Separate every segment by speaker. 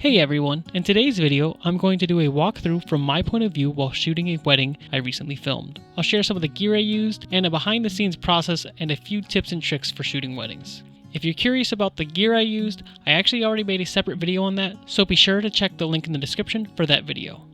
Speaker 1: Hey everyone, in today's video, I'm going to do a walkthrough from my point of view while shooting a wedding I recently filmed. I'll share some of the gear I used, and a behind the scenes process, and a few tips and tricks for shooting weddings. If you're curious about the gear I used, I actually already made a separate video on that, so be sure to check the link in the description for that video.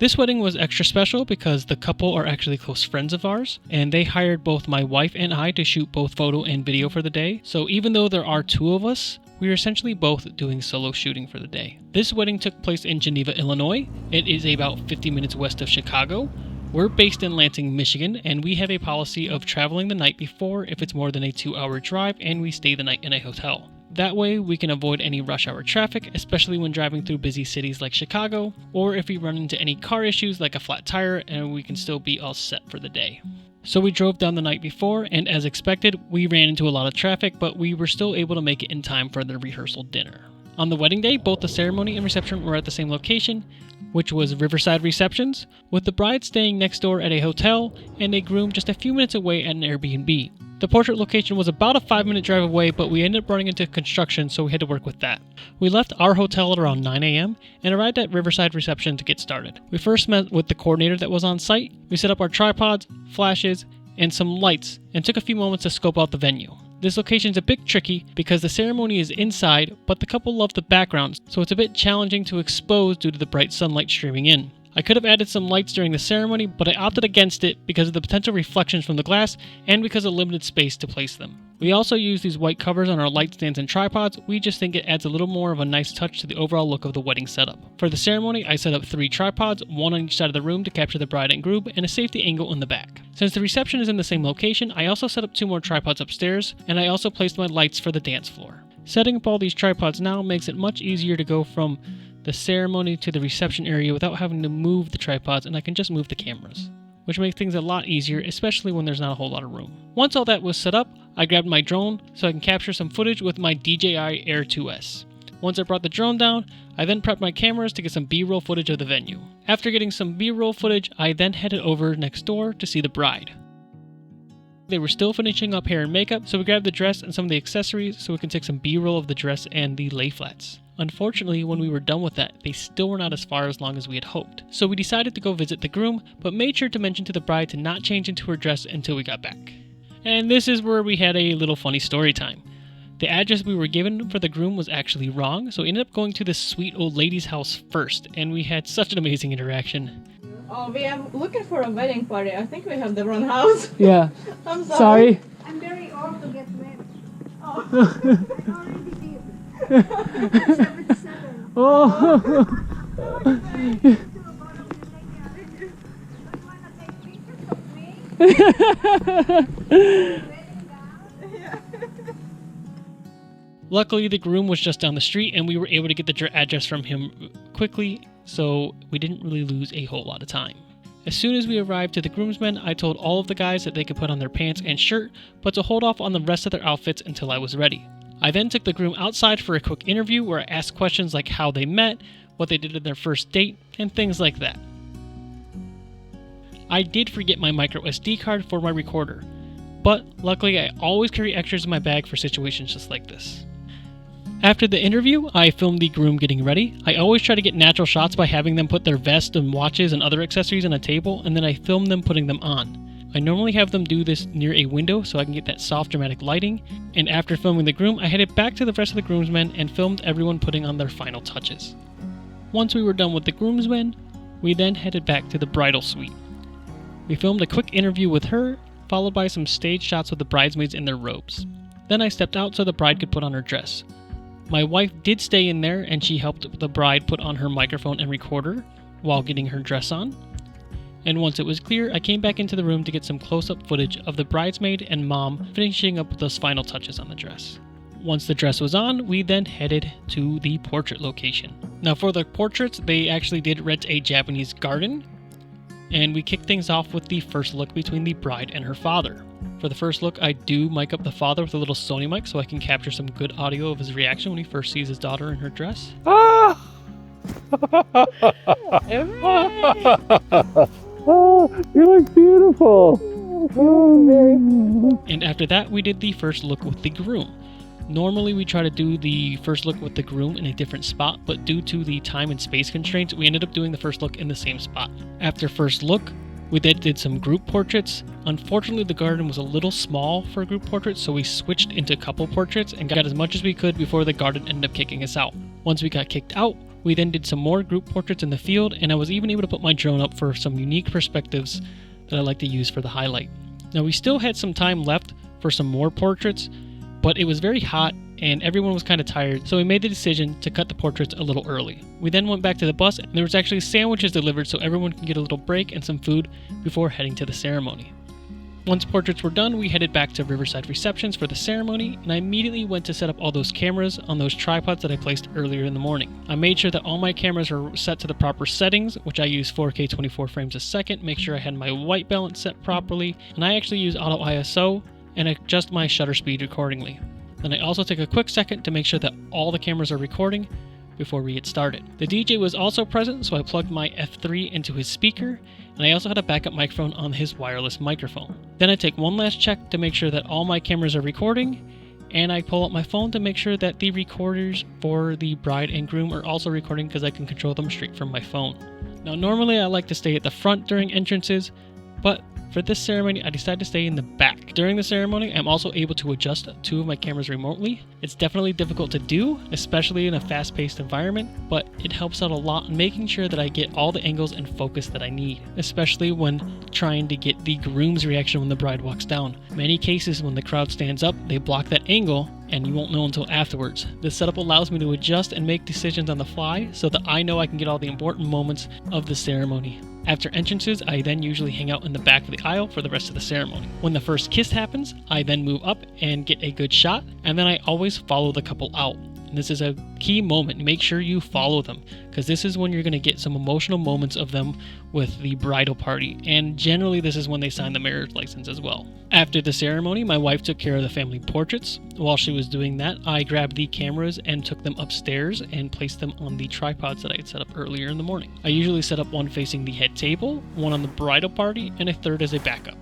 Speaker 1: This wedding was extra special because the couple are actually close friends of ours, and they hired both my wife and I to shoot both photo and video for the day, so even though there are two of us, we are essentially both doing solo shooting for the day. This wedding took place in Geneva, Illinois. It is about 50 minutes west of Chicago. We're based in Lansing, Michigan, and we have a policy of traveling the night before if it's more than a 2-hour drive, and we stay the night in a hotel. That way, we can avoid any rush hour traffic, especially when driving through busy cities like Chicago, or if we run into any car issues like a flat tire, and we can still be all set for the day. So we drove down the night before, and as expected, we ran into a lot of traffic, but we were still able to make it in time for the rehearsal dinner. On the wedding day, both the ceremony and reception were at the same location, which was Riverside Receptions, with the bride staying next door at a hotel, and a groom just a few minutes away at an Airbnb. The portrait location was about a 5-minute drive away, but we ended up running into construction, so we had to work with that. We left our hotel at around 9 a.m. and arrived at Riverside Reception to get started. We first met with the coordinator that was on site. We set up our tripods, flashes, and some lights, and took a few moments to scope out the venue. This location is a bit tricky because the ceremony is inside, but the couple love the background, so it's a bit challenging to expose due to the bright sunlight streaming in. I could have added some lights during the ceremony, but I opted against it because of the potential reflections from the glass and because of limited space to place them. We also use these white covers on our light stands and tripods. We just think it adds a little more of a nice touch to the overall look of the wedding setup. For the ceremony, I set up 3 tripods, one on each side of the room to capture the bride and groom, and a safety angle in the back. Since the reception is in the same location, I also set up 2 more tripods upstairs, and I also placed my lights for the dance floor. Setting up all these tripods now makes it much easier to go from the ceremony to the reception area without having to move the tripods, and I can just move the cameras, which makes things a lot easier, especially when there's not a whole lot of room. Once all that was set up, I grabbed my drone so I can capture some footage with my DJI Air 2S. Once I brought the drone down, I then prepped my cameras to get some B-roll footage of the venue. After getting some B-roll footage, I then headed over next door to see the bride. They were still finishing up hair and makeup, so we grabbed the dress and some of the accessories so we can take some B-roll of the dress and the lay flats. Unfortunately, when we were done with that, they still were not as far as long as we had hoped. So we decided to go visit the groom, but made sure to mention to the bride to not change into her dress until we got back. And this is where we had a little funny story time. The address we were given for the groom was actually wrong, so we ended up going to this sweet old lady's house first, and we had such an amazing interaction.
Speaker 2: Oh, we are looking for a wedding party. I think we have the wrong house.
Speaker 1: Yeah.
Speaker 2: I'm sorry.
Speaker 3: I'm very old to get married.
Speaker 2: Oh.
Speaker 3: I already did. 77.
Speaker 1: Oh. Luckily, the groom was just down the street, and we were able to get the address from him quickly, so we didn't really lose a whole lot of time. As soon as we arrived to the groomsmen, I told all of the guys that they could put on their pants and shirt, but to hold off on the rest of their outfits until I was ready. I then took the groom outside for a quick interview where I asked questions like how they met, what they did in their first date, and things like that. I did forget my micro SD card for my recorder, but luckily I always carry extras in my bag for situations just like this. After the interview, I filmed the groom getting ready. I always try to get natural shots by having them put their vest and watches and other accessories on a table, and then I film them putting them on. I normally have them do this near a window so I can get that soft dramatic lighting, and after filming the groom, I headed back to the rest of the groomsmen and filmed everyone putting on their final touches. Once we were done with the groomsmen, we then headed back to the bridal suite. We filmed a quick interview with her, followed by some stage shots with the bridesmaids in their robes. Then I stepped out so the bride could put on her dress. My wife did stay in there, and she helped the bride put on her microphone and recorder while getting her dress on. And once it was clear, I came back into the room to get some close-up footage of the bridesmaid and mom finishing up those final touches on the dress. Once the dress was on, we then headed to the portrait location. Now for the portraits, they actually did rent a Japanese garden, and we kicked things off with the first look between the bride and her father. For the first look, I do mic up the father with a little Sony mic so I can capture some good audio of his reaction when he first sees his daughter in her dress.
Speaker 4: Ah! Oh, you look beautiful.
Speaker 1: And after that, we did the first look with the groom. Normally we try to do the first look with the groom in a different spot, but due to the time and space constraints, we ended up doing the first look in the same spot. After first look, we then did some group portraits. Unfortunately, the garden was a little small for group portraits, so we switched into couple portraits and got as much as we could before the garden ended up kicking us out. Once we got kicked out, we then did some more group portraits in the field, and I was even able to put my drone up for some unique perspectives that I like to use for the highlight. Now we still had some time left for some more portraits, but it was very hot and everyone was kind of tired, so we made the decision to cut the portraits a little early. We then went back to the bus and there was actually sandwiches delivered so everyone can get a little break and some food before heading to the ceremony. Once portraits were done, we headed back to Riverside Receptions for the ceremony, and I immediately went to set up all those cameras on those tripods that I placed earlier in the morning. I made sure that all my cameras were set to the proper settings, which I use 4K 24 frames a second, make sure I had my white balance set properly, and I actually use auto ISO and adjust my shutter speed accordingly. Then I also take a quick second to make sure that all the cameras are recording before we get started. The DJ was also present, so I plugged my F3 into his speaker, and I also had a backup microphone on his wireless microphone. Then I take one last check to make sure that all my cameras are recording, and I pull out my phone to make sure that the recorders for the bride and groom are also recording because I can control them straight from my phone. Now normally I like to stay at the front during entrances, but for this ceremony, I decided to stay in the back. During the ceremony, I'm also able to adjust 2 of my cameras remotely. It's definitely difficult to do, especially in a fast-paced environment, but it helps out a lot in making sure that I get all the angles and focus that I need, especially when trying to get the groom's reaction when the bride walks down. In many cases, when the crowd stands up, they block that angle, and you won't know until afterwards. This setup allows me to adjust and make decisions on the fly so that I know I can get all the important moments of the ceremony. After entrances, I then usually hang out in the back of the aisle for the rest of the ceremony. When the first kiss happens, I then move up and get a good shot, and then I always follow the couple out. And this is a key moment. Make sure you follow them, because this is when you're going to get some emotional moments of them with the bridal party, and generally this is when they sign the marriage license as well. After the ceremony, my wife took care of the family portraits. While she was doing that, I grabbed the cameras and took them upstairs and placed them on the tripods that I had set up earlier in the morning. I usually set up one facing the head table, one on the bridal party, and a third as a backup.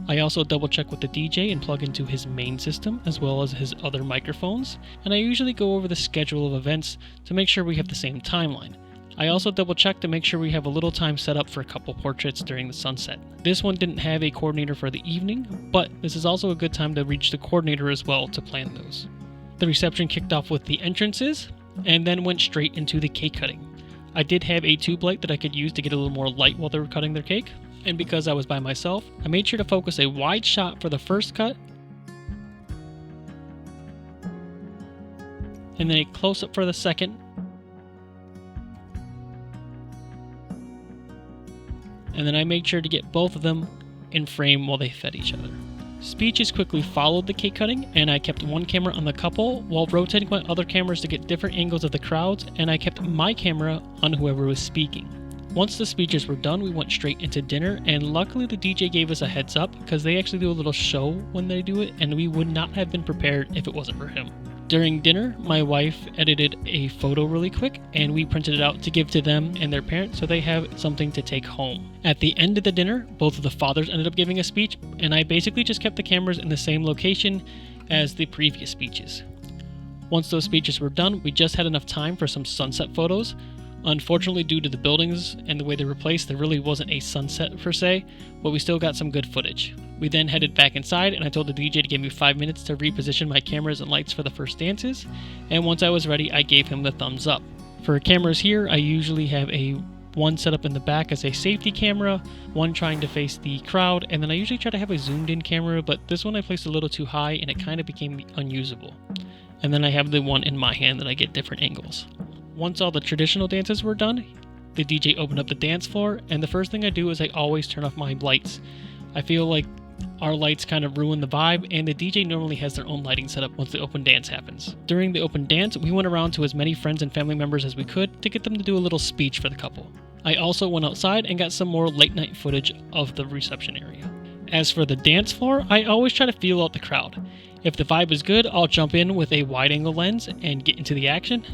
Speaker 1: I also double check with the DJ and plug into his main system as well as his other microphones, and I usually go over the schedule of events to make sure we have the same timeline. I also double check to make sure we have a little time set up for a couple portraits during the sunset. This one didn't have a coordinator for the evening, but this is also a good time to reach the coordinator as well to plan those. The reception kicked off with the entrances and then went straight into the cake cutting. I did have a tube light that I could use to get a little more light while they were cutting their cake. And because I was by myself, I made sure to focus a wide shot for the first cut, and then a close-up for the second, and then I made sure to get both of them in frame while they fed each other. Speeches quickly followed the cake cutting, and I kept one camera on the couple while rotating my other cameras to get different angles of the crowds, and I kept my camera on whoever was speaking. Once the speeches were done, we went straight into dinner, and luckily the DJ gave us a heads up because they actually do a little show when they do it, and we would not have been prepared if it wasn't for him. During dinner, my wife edited a photo really quick, and we printed it out to give to them and their parents so they have something to take home. At the end of the dinner, both of the fathers ended up giving a speech, and I basically just kept the cameras in the same location as the previous speeches. Once those speeches were done, we just had enough time for some sunset photos. Unfortunately, due to the buildings and the way they were placed, there really wasn't a sunset per se, but we still got some good footage. We then headed back inside, and I told the DJ to give me 5 minutes to reposition my cameras and lights for the first dances, and once I was ready, I gave him the thumbs up. For cameras here, I usually have one set up in the back as a safety camera, one trying to face the crowd, and then I usually try to have a zoomed in camera, but this one I placed a little too high and it kind of became unusable. And then I have the one in my hand that I get different angles. Once all the traditional dances were done, the DJ opened up the dance floor, and the first thing I do is I always turn off my lights. I feel like our lights kind of ruin the vibe, and the DJ normally has their own lighting setup once the open dance happens. During the open dance, we went around to as many friends and family members as we could to get them to do a little speech for the couple. I also went outside and got some more late night footage of the reception area. As for the dance floor, I always try to feel out the crowd. If the vibe is good, I'll jump in with a wide angle lens and get into the action.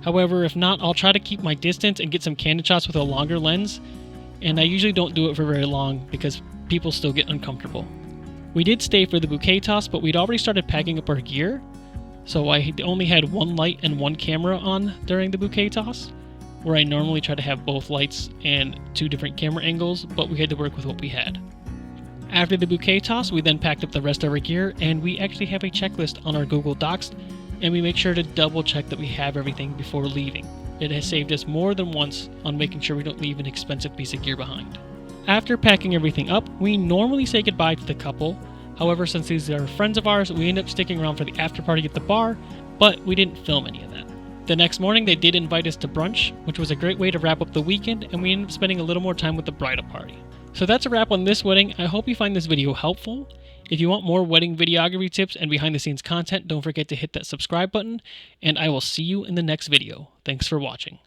Speaker 1: However, if not, I'll try to keep my distance and get some candid shots with a longer lens, and I usually don't do it for very long because people still get uncomfortable. We did stay for the bouquet toss, but we'd already started packing up our gear, So I only had one light and one camera on during the bouquet toss, where I normally try to have both lights and 2 different camera angles, but we had to work with what we had. After the bouquet toss, we then packed up the rest of our gear, and we actually have a checklist on our Google Docs, and we make sure to double check that we have everything before leaving. It has saved us more than once on making sure we don't leave an expensive piece of gear behind. After packing everything up, we normally say goodbye to the couple. However, since these are friends of ours, we end up sticking around for the after party at the bar, but we didn't film any of that. The next morning, they did invite us to brunch, which was a great way to wrap up the weekend, and we ended up spending a little more time with the bridal party. So that's a wrap on this wedding. I hope you find this video helpful. If you want more wedding videography tips and behind the scenes content, don't forget to hit that subscribe button, and I will see you in the next video. Thanks for watching.